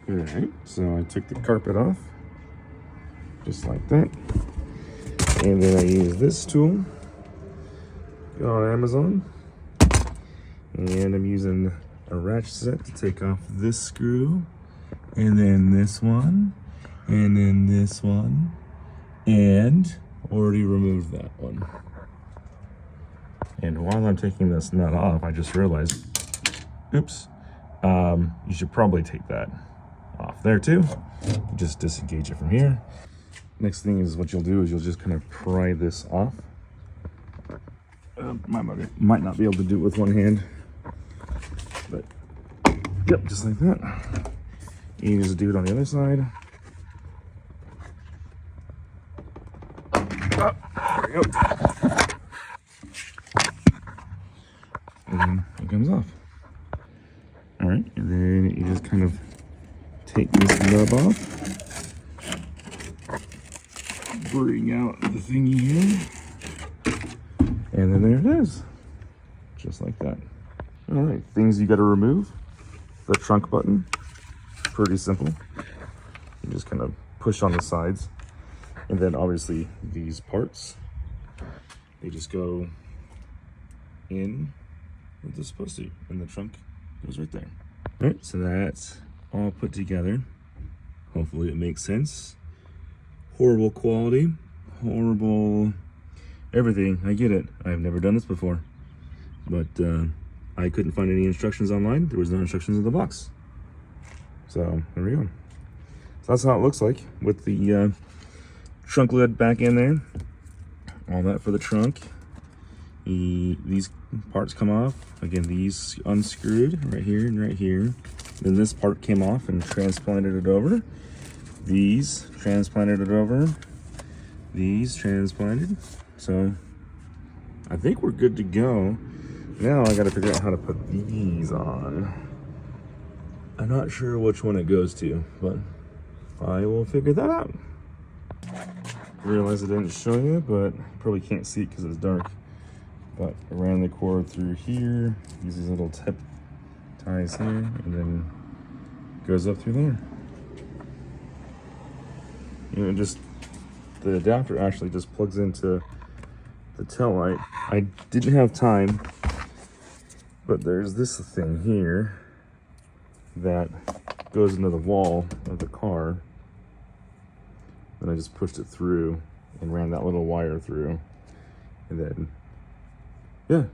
All right, so I took the carpet off, just like that. And then I use this tool, got on Amazon. And I'm using a ratchet set to take off this screw, and then this one, and then this one, and already removed that one. And while I'm taking this nut off, I just realized, oops, you should probably take that off there too. Just disengage it from here. Next thing is what you'll do is you'll just kind of pry this off. Might not be able to do it with one hand, but yep, just like that. You just do it on the other side. There we go. And then it comes off. All right, and then you just kind of take this nub off, bring out the thingy here, and then there it is, just like that. All right, things you got to remove. The trunk button, pretty simple. You just kind of push on the sides, and then obviously these parts, they just go in where they're supposed to, and the trunk goes right there. All right, so that's all put together. Hopefully it makes sense. Horrible quality, horrible everything. I get it. I've never done this before, but I couldn't find any instructions online. There was no instructions in the box. So there we go. So that's how it looks like with the trunk lid back in there. All that for the trunk. These parts come off. Again, these unscrewed right here and right here. Then this part came off and transplanted it over. These transplanted it over. These transplanted. So I think we're good to go. Now I got to figure out how to put these on. I'm not sure which one it goes to, but I will figure that out. I realized I didn't show you, but you probably can't see it because it's dark. But I ran the cord through here, use these little tip ties here, and then goes up through there. You know, just the adapter actually just plugs into the tail light. I didn't have time, but there's this thing here that goes into the wall of the car. And I just pushed it through and ran that little wire through, and then yeah,